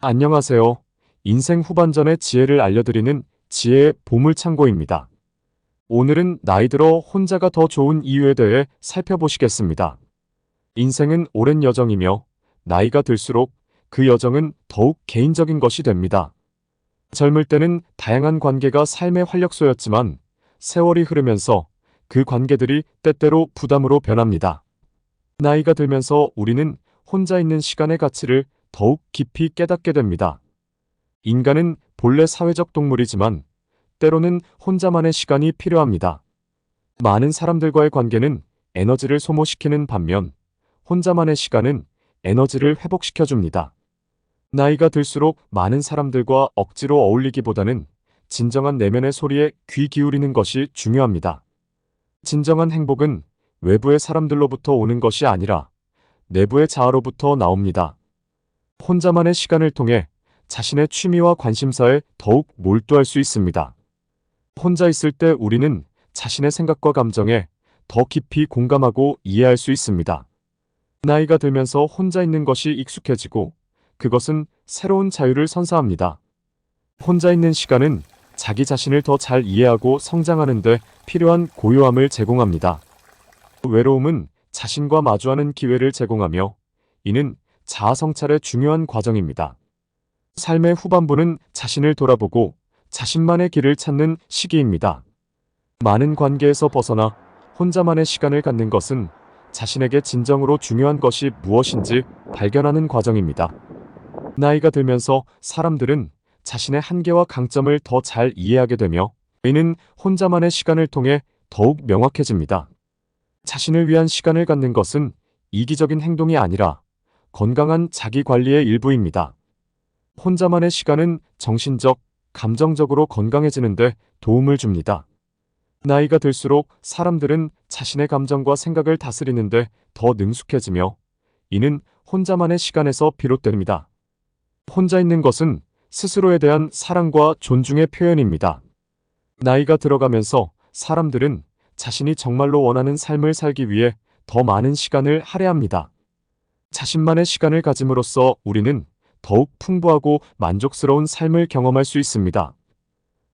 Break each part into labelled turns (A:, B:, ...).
A: 안녕하세요. 인생 후반전의 지혜를 알려드리는 지혜의 보물창고입니다. 오늘은 나이 들어 혼자가 더 좋은 이유에 대해 살펴보시겠습니다. 인생은 오랜 여정이며 나이가 들수록 그 여정은 더욱 개인적인 것이 됩니다. 젊을 때는 다양한 관계가 삶의 활력소였지만 세월이 흐르면서 그 관계들이 때때로 부담으로 변합니다. 나이가 들면서 우리는 혼자 있는 시간의 가치를 더욱 깊이 깨닫게 됩니다. 인간은 본래 사회적 동물이지만 때로는 혼자만의 시간이 필요합니다. 많은 사람들과의 관계는 에너지를 소모시키는 반면 혼자만의 시간은 에너지를 회복시켜줍니다. 나이가 들수록 많은 사람들과 억지로 어울리기보다는 진정한 내면의 소리에 귀 기울이는 것이 중요합니다. 진정한 행복은 외부의 사람들로부터 오는 것이 아니라 내부의 자아로부터 나옵니다. 혼자만의 시간을 통해 자신의 취미와 관심사에 더욱 몰두할 수 있습니다. 혼자 있을 때 우리는 자신의 생각과 감정에 더 깊이 공감하고 이해할 수 있습니다. 나이가 들면서 혼자 있는 것이 익숙해지고 그것은 새로운 자유를 선사합니다. 혼자 있는 시간은 자기 자신을 더 잘 이해하고 성장하는 데 필요한 고요함을 제공합니다. 외로움은 자신과 마주하는 기회를 제공하며 이는 자아 성찰의 중요한 과정입니다. 삶의 후반부는 자신을 돌아보고 자신만의 길을 찾는 시기입니다. 많은 관계에서 벗어나 혼자만의 시간을 갖는 것은 자신에게 진정으로 중요한 것이 무엇인지 발견하는 과정입니다. 나이가 들면서 사람들은 자신의 한계와 강점을 더 잘 이해하게 되며 이는 혼자만의 시간을 통해 더욱 명확해집니다. 자신을 위한 시간을 갖는 것은 이기적인 행동이 아니라 건강한 자기 관리의 일부입니다. 혼자만의 시간은 정신적, 감정적으로 건강해지는데 도움을 줍니다. 나이가 들수록 사람들은 자신의 감정과 생각을 다스리는데 더 능숙해지며 이는 혼자만의 시간에서 비롯됩니다. 혼자 있는 것은 스스로에 대한 사랑과 존중의 표현입니다. 나이가 들어가면서 사람들은 자신이 정말로 원하는 삶을 살기 위해 더 많은 시간을 할애합니다. 자신만의 시간을 가짐으로써 우리는 더욱 풍부하고 만족스러운 삶을 경험할 수 있습니다.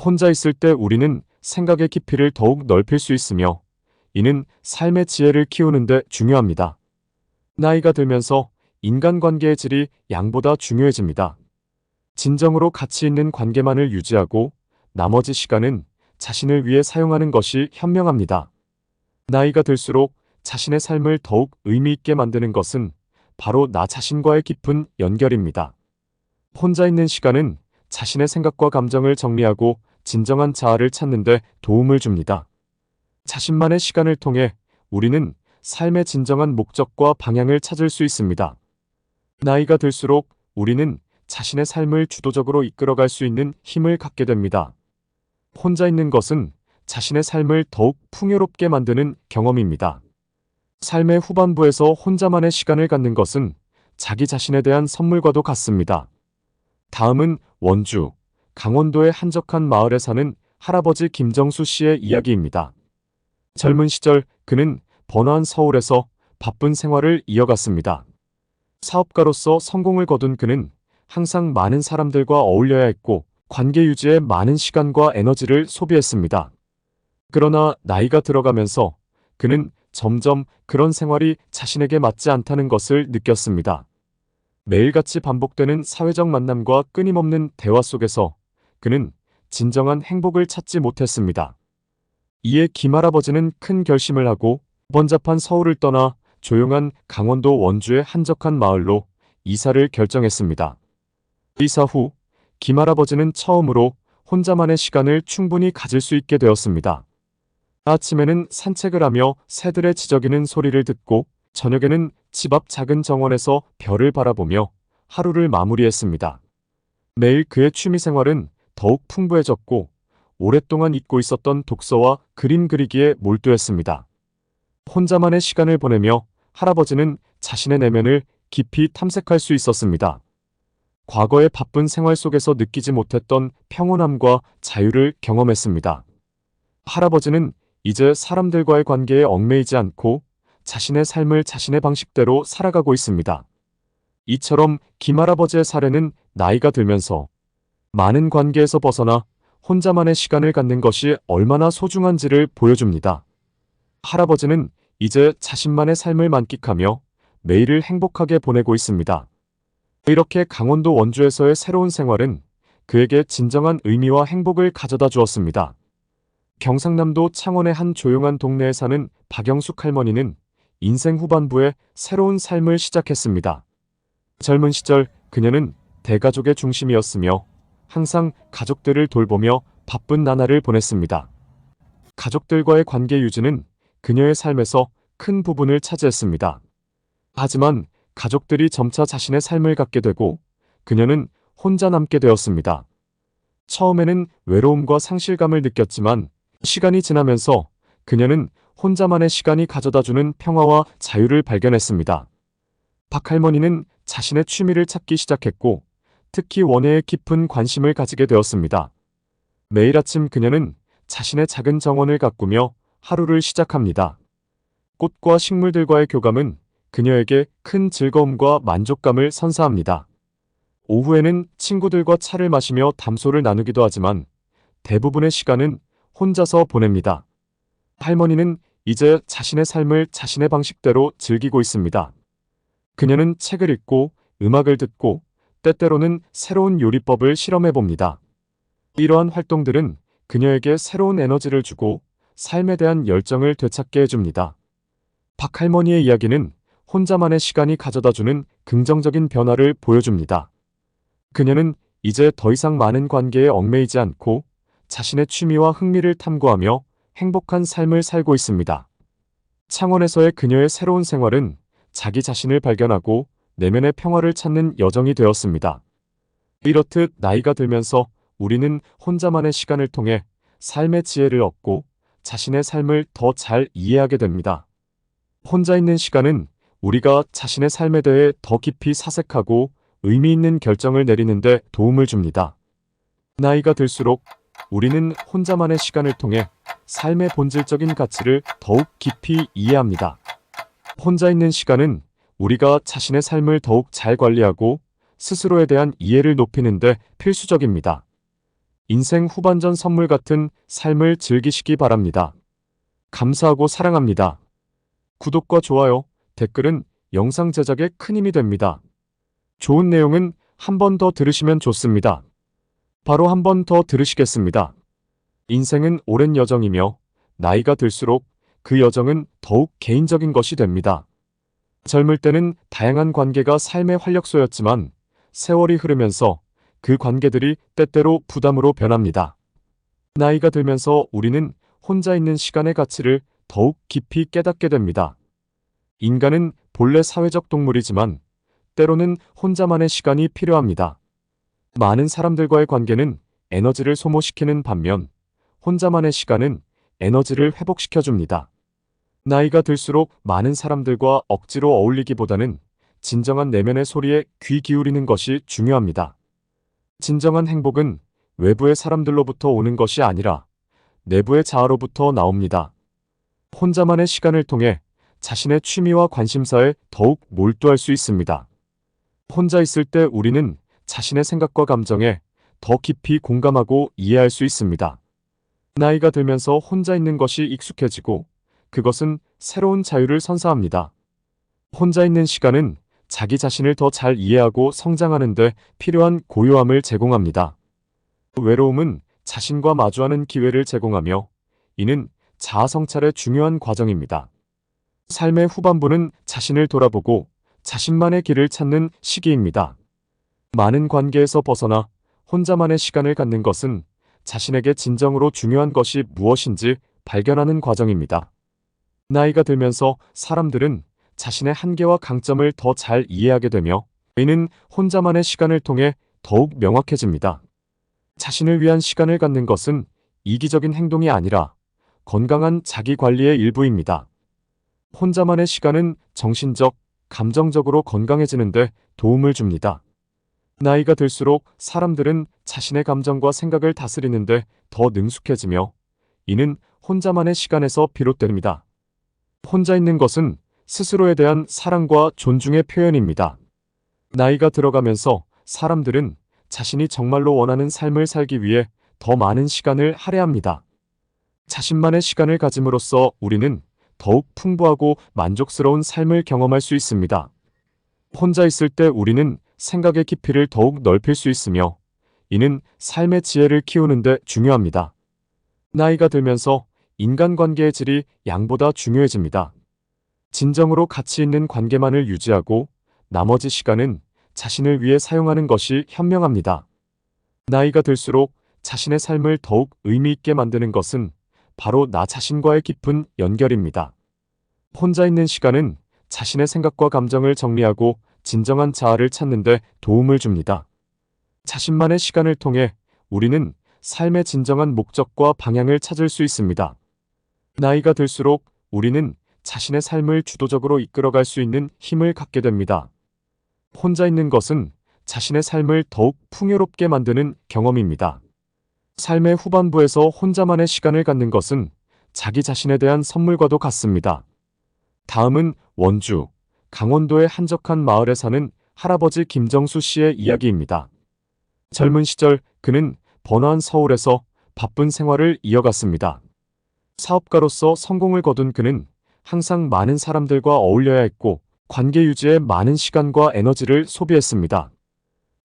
A: 혼자 있을 때 우리는 생각의 깊이를 더욱 넓힐 수 있으며 이는 삶의 지혜를 키우는 데 중요합니다. 나이가 들면서 인간관계의 질이 양보다 중요해집니다. 진정으로 가치 있는 관계만을 유지하고 나머지 시간은 자신을 위해 사용하는 것이 현명합니다. 나이가 들수록 자신의 삶을 더욱 의미 있게 만드는 것은 바로 나 자신과의 깊은 연결입니다. 혼자 있는 시간은 자신의 생각과 감정을 정리하고 진정한 자아를 찾는 데 도움을 줍니다. 자신만의 시간을 통해 우리는 삶의 진정한 목적과 방향을 찾을 수 있습니다. 나이가 들수록 우리는 자신의 삶을 주도적으로 이끌어갈 수 있는 힘을 갖게 됩니다. 혼자 있는 것은 자신의 삶을 더욱 풍요롭게 만드는 경험입니다. 삶의 후반부에서 혼자만의 시간을 갖는 것은 자기 자신에 대한 선물과도 같습니다. 다음은 원주, 강원도의 한적한 마을에 사는 할아버지 김정수 씨의 이야기입니다. 젊은 시절 그는 번화한 서울에서 바쁜 생활을 이어갔습니다. 사업가로서 성공을 거둔 그는 항상 많은 사람들과 어울려야 했고 관계 유지에 많은 시간과 에너지를 소비했습니다. 그러나 나이가 들어가면서 그는 점점 그런 생활이 자신에게 맞지 않다는 것을 느꼈습니다. 매일같이 반복되는 사회적 만남과 끊임없는 대화 속에서 그는 진정한 행복을 찾지 못했습니다. 이에 김할아버지는 큰 결심을 하고 번잡한 서울을 떠나 조용한 강원도 원주의 한적한 마을로 이사를 결정했습니다. 이사 후 김할아버지는 처음으로 혼자만의 시간을 충분히 가질 수 있게 되었습니다. 아침에는 산책을 하며 새들의 지저귀는 소리를 듣고 저녁에는 집 앞 작은 정원에서 별을 바라보며 하루를 마무리했습니다. 매일 그의 취미생활은 더욱 풍부해졌고 오랫동안 잊고 있었던 독서와 그림 그리기에 몰두했습니다. 혼자만의 시간을 보내며 할아버지는 자신의 내면을 깊이 탐색할 수 있었습니다. 과거의 바쁜 생활 속에서 느끼지 못했던 평온함과 자유를 경험했습니다. 할아버지는 이제 사람들과의 관계에 얽매이지 않고 자신의 삶을 자신의 방식대로 살아가고 있습니다. 이처럼 김할아버지의 사례는 나이가 들면서 많은 관계에서 벗어나 혼자만의 시간을 갖는 것이 얼마나 소중한지를 보여줍니다. 할아버지는 이제 자신만의 삶을 만끽하며 매일을 행복하게 보내고 있습니다. 이렇게 강원도 원주에서의 새로운 생활은 그에게 진정한 의미와 행복을 가져다 주었습니다. 경상남도 창원의 한 조용한 동네에 사는 박영숙 할머니는 인생 후반부에 새로운 삶을 시작했습니다. 젊은 시절 그녀는 대가족의 중심이었으며 항상 가족들을 돌보며 바쁜 나날을 보냈습니다. 가족들과의 관계 유지는 그녀의 삶에서 큰 부분을 차지했습니다. 하지만 가족들이 점차 자신의 삶을 갖게 되고 그녀는 혼자 남게 되었습니다. 처음에는 외로움과 상실감을 느꼈지만 시간이 지나면서 그녀는 혼자만의 시간이 가져다주는 평화와 자유를 발견했습니다. 박 할머니는 자신의 취미를 찾기 시작했고 특히 원예에 깊은 관심을 가지게 되었습니다. 매일 아침 그녀는 자신의 작은 정원을 가꾸며 하루를 시작합니다. 꽃과 식물들과의 교감은 그녀에게 큰 즐거움과 만족감을 선사합니다. 오후에는 친구들과 차를 마시며 담소를 나누기도 하지만 대부분의 시간은 혼자서 보냅니다. 할머니는 이제 자신의 삶을 자신의 방식대로 즐기고 있습니다. 그녀는 책을 읽고 음악을 듣고 때때로는 새로운 요리법을 실험해 봅니다. 이러한 활동들은 그녀에게 새로운 에너지를 주고 삶에 대한 열정을 되찾게 해줍니다. 박 할머니의 이야기는 혼자만의 시간이 가져다주는 긍정적인 변화를 보여줍니다. 그녀는 이제 더 이상 많은 관계에 얽매이지 않고 자신의 취미와 흥미를 탐구하며 행복한 삶을 살고 있습니다. 창원에서의 그녀의 새로운 생활은 자기 자신을 발견하고 내면의 평화를 찾는 여정이 되었습니다. 이렇듯 나이가 들면서 우리는 혼자만의 시간을 통해 삶의 지혜를 얻고 자신의 삶을 더 잘 이해하게 됩니다. 혼자 있는 시간은 우리가 자신의 삶에 대해 더 깊이 사색하고 의미 있는 결정을 내리는 데 도움을 줍니다. 나이가 들수록 우리는 혼자만의 시간을 통해 삶의 본질적인 가치를 더욱 깊이 이해합니다. 혼자 있는 시간은 우리가 자신의 삶을 더욱 잘 관리하고 스스로에 대한 이해를 높이는 데 필수적입니다. 인생 후반전 선물 같은 삶을 즐기시기 바랍니다. 감사하고 사랑합니다. 구독과 좋아요, 댓글은 영상 제작에 큰 힘이 됩니다. 좋은 내용은 한 번 더 들으시면 좋습니다. 바로 한 번 더 들으시겠습니다. 인생은 오랜 여정이며 나이가 들수록 그 여정은 더욱 개인적인 것이 됩니다. 젊을 때는 다양한 관계가 삶의 활력소였지만 세월이 흐르면서 그 관계들이 때때로 부담으로 변합니다. 나이가 들면서 우리는 혼자 있는 시간의 가치를 더욱 깊이 깨닫게 됩니다. 인간은 본래 사회적 동물이지만 때로는 혼자만의 시간이 필요합니다. 많은 사람들과의 관계는 에너지를 소모시키는 반면 혼자만의 시간은 에너지를 회복시켜줍니다. 나이가 들수록 많은 사람들과 억지로 어울리기보다는 진정한 내면의 소리에 귀 기울이는 것이 중요합니다. 진정한 행복은 외부의 사람들로부터 오는 것이 아니라 내부의 자아로부터 나옵니다. 혼자만의 시간을 통해 자신의 취미와 관심사에 더욱 몰두할 수 있습니다. 혼자 있을 때 우리는 자신의 생각과 감정에 더 깊이 공감하고 이해할 수 있습니다. 나이가 들면서 혼자 있는 것이 익숙해지고 그것은 새로운 자유를 선사합니다. 혼자 있는 시간은 자기 자신을 더 잘 이해하고 성장하는 데 필요한 고요함을 제공합니다. 외로움은 자신과 마주하는 기회를 제공하며 이는 자아 성찰의 중요한 과정입니다. 삶의 후반부는 자신을 돌아보고 자신만의 길을 찾는 시기입니다. 많은 관계에서 벗어나 혼자만의 시간을 갖는 것은 자신에게 진정으로 중요한 것이 무엇인지 발견하는 과정입니다. 나이가 들면서 사람들은 자신의 한계와 강점을 더 잘 이해하게 되며 이는 혼자만의 시간을 통해 더욱 명확해집니다. 자신을 위한 시간을 갖는 것은 이기적인 행동이 아니라 건강한 자기 관리의 일부입니다. 혼자만의 시간은 정신적, 감정적으로 건강해지는 데 도움을 줍니다. 나이가 들수록 사람들은 자신의 감정과 생각을 다스리는 데 더 능숙해지며 이는 혼자만의 시간에서 비롯됩니다. 혼자 있는 것은 스스로에 대한 사랑과 존중의 표현입니다. 나이가 들어가면서 사람들은 자신이 정말로 원하는 삶을 살기 위해 더 많은 시간을 할애합니다. 자신만의 시간을 가짐으로써 우리는 더욱 풍부하고 만족스러운 삶을 경험할 수 있습니다. 혼자 있을 때 우리는 생각의 깊이를 더욱 넓힐 수 있으며 이는 삶의 지혜를 키우는 데 중요합니다. 나이가 들면서 인간관계의 질이 양보다 중요해집니다. 진정으로 가치 있는 관계만을 유지하고 나머지 시간은 자신을 위해 사용하는 것이 현명합니다. 나이가 들수록 자신의 삶을 더욱 의미 있게 만드는 것은 바로 나 자신과의 깊은 연결입니다. 혼자 있는 시간은 자신의 생각과 감정을 정리하고 진정한 자아를 찾는 데 도움을 줍니다. 자신만의 시간을 통해 우리는 삶의 진정한 목적과 방향을 찾을 수 있습니다. 나이가 들수록 우리는 자신의 삶을 주도적으로 이끌어갈 수 있는 힘을 갖게 됩니다. 혼자 있는 것은 자신의 삶을 더욱 풍요롭게 만드는 경험입니다. 삶의 후반부에서 혼자만의 시간을 갖는 것은 자기 자신에 대한 선물과도 같습니다. 다음은 원주, 강원도의 한적한 마을에 사는 할아버지 김정수 씨의 이야기입니다. 젊은 시절 그는 번화한 서울에서 바쁜 생활을 이어갔습니다. 사업가로서 성공을 거둔 그는 항상 많은 사람들과 어울려야 했고 관계 유지에 많은 시간과 에너지를 소비했습니다.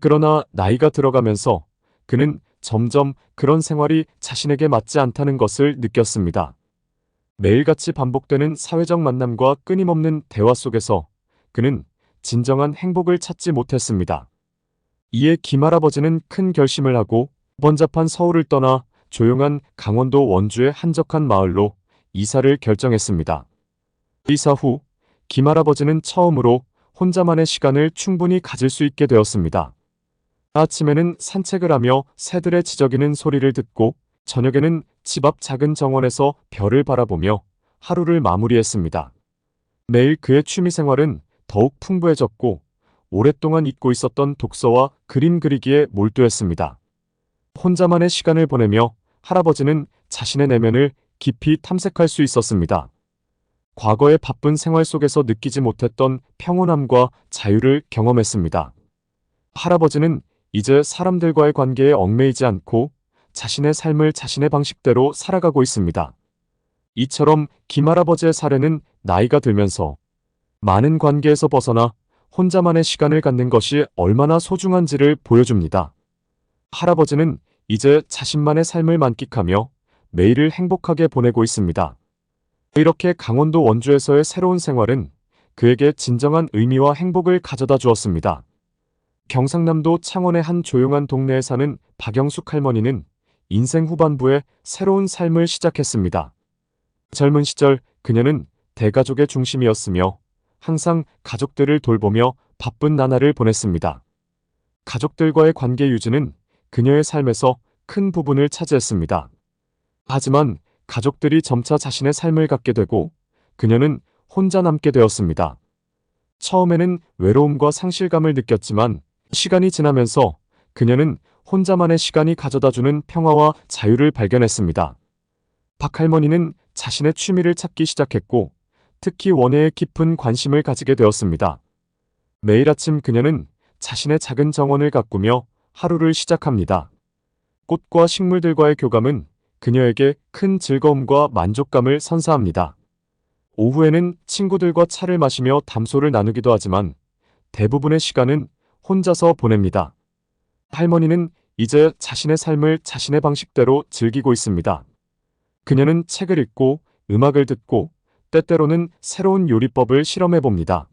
A: 그러나 나이가 들어가면서 그는 점점 그런 생활이 자신에게 맞지 않다는 것을 느꼈습니다. 매일같이 반복되는 사회적 만남과 끊임없는 대화 속에서 그는 진정한 행복을 찾지 못했습니다. 이에 김할아버지는 큰 결심을 하고 번잡한 서울을 떠나 조용한 강원도 원주의 한적한 마을로 이사를 결정했습니다. 이사 후 김할아버지는 처음으로 혼자만의 시간을 충분히 가질 수 있게 되었습니다. 아침에는 산책을 하며 새들의 지저귀는 소리를 듣고 저녁에는 집 앞 작은 정원에서 별을 바라보며 하루를 마무리했습니다. 매일 그의 취미생활은 더욱 풍부해졌고 오랫동안 잊고 있었던 독서와 그림 그리기에 몰두했습니다. 혼자만의 시간을 보내며 할아버지는 자신의 내면을 깊이 탐색할 수 있었습니다. 과거의 바쁜 생활 속에서 느끼지 못했던 평온함과 자유를 경험했습니다. 할아버지는 이제 사람들과의 관계에 얽매이지 않고 자신의 삶을 자신의 방식대로 살아가고 있습니다. 이처럼 김할아버지의 사례는 나이가 들면서 많은 관계에서 벗어나 혼자만의 시간을 갖는 것이 얼마나 소중한지를 보여줍니다. 할아버지는 이제 자신만의 삶을 만끽하며 매일을 행복하게 보내고 있습니다. 이렇게 강원도 원주에서의 새로운 생활은 그에게 진정한 의미와 행복을 가져다 주었습니다. 경상남도 창원의 한 조용한 동네에 사는 박영숙 할머니는 인생 후반부에 새로운 삶을 시작했습니다. 젊은 시절 그녀는 대가족의 중심이었으며 항상 가족들을 돌보며 바쁜 나날을 보냈습니다. 가족들과의 관계 유지는 그녀의 삶에서 큰 부분을 차지했습니다. 하지만 가족들이 점차 자신의 삶을 갖게 되고 그녀는 혼자 남게 되었습니다. 처음에는 외로움과 상실감을 느꼈지만 시간이 지나면서 그녀는 혼자만의 시간이 가져다주는 평화와 자유를 발견했습니다. 박 할머니는 자신의 취미를 찾기 시작했고 특히 원예에 깊은 관심을 가지게 되었습니다. 매일 아침 그녀는 자신의 작은 정원을 가꾸며 하루를 시작합니다. 꽃과 식물들과의 교감은 그녀에게 큰 즐거움과 만족감을 선사합니다. 오후에는 친구들과 차를 마시며 담소를 나누기도 하지만 대부분의 시간은 혼자서 보냅니다. 할머니는 이제 자신의 삶을 자신의 방식대로 즐기고 있습니다. 그녀는 책을 읽고 음악을 듣고 때때로는 새로운 요리법을 실험해 봅니다.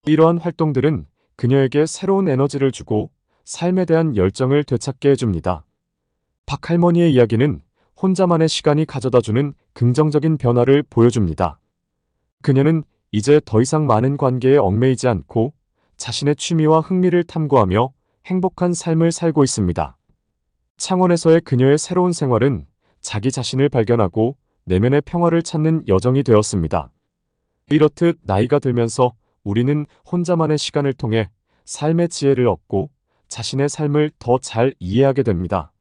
A: 이러한 활동들은 그녀에게 새로운 에너지를 주고 삶에 대한 열정을 되찾게 해줍니다. 박 할머니의 이야기는 혼자만의 시간이 가져다주는 긍정적인 변화를 보여줍니다. 그녀는 이제 더 이상 많은 관계에 얽매이지 않고 자신의 취미와 흥미를 탐구하며 행복한 삶을 살고 있습니다. 창원에서의 그녀의 새로운 생활은 자기 자신을 발견하고 내면의 평화를 찾는 여정이 되었습니다. 이렇듯 나이가 들면서 우리는 혼자만의 시간을 통해 삶의 지혜를 얻고 자신의 삶을 더 잘 이해하게 됩니다.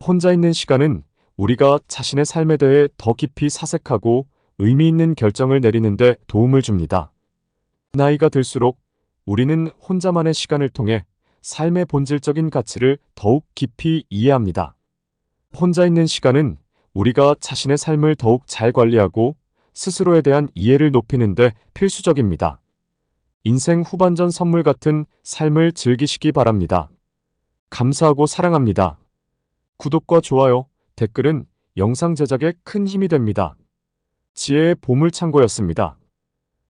A: 혼자 있는 시간은 우리가 자신의 삶에 대해 더 깊이 사색하고 의미 있는 결정을 내리는 데 도움을 줍니다. 나이가 들수록 우리는 혼자만의 시간을 통해 삶의 본질적인 가치를 더욱 깊이 이해합니다. 혼자 있는 시간은 우리가 자신의 삶을 더욱 잘 관리하고 스스로에 대한 이해를 높이는 데 필수적입니다. 인생 후반전 선물 같은 삶을 즐기시기 바랍니다. 감사하고 사랑합니다. 구독과 좋아요, 댓글은 영상 제작에 큰 힘이 됩니다. 지혜의 보물창고였습니다.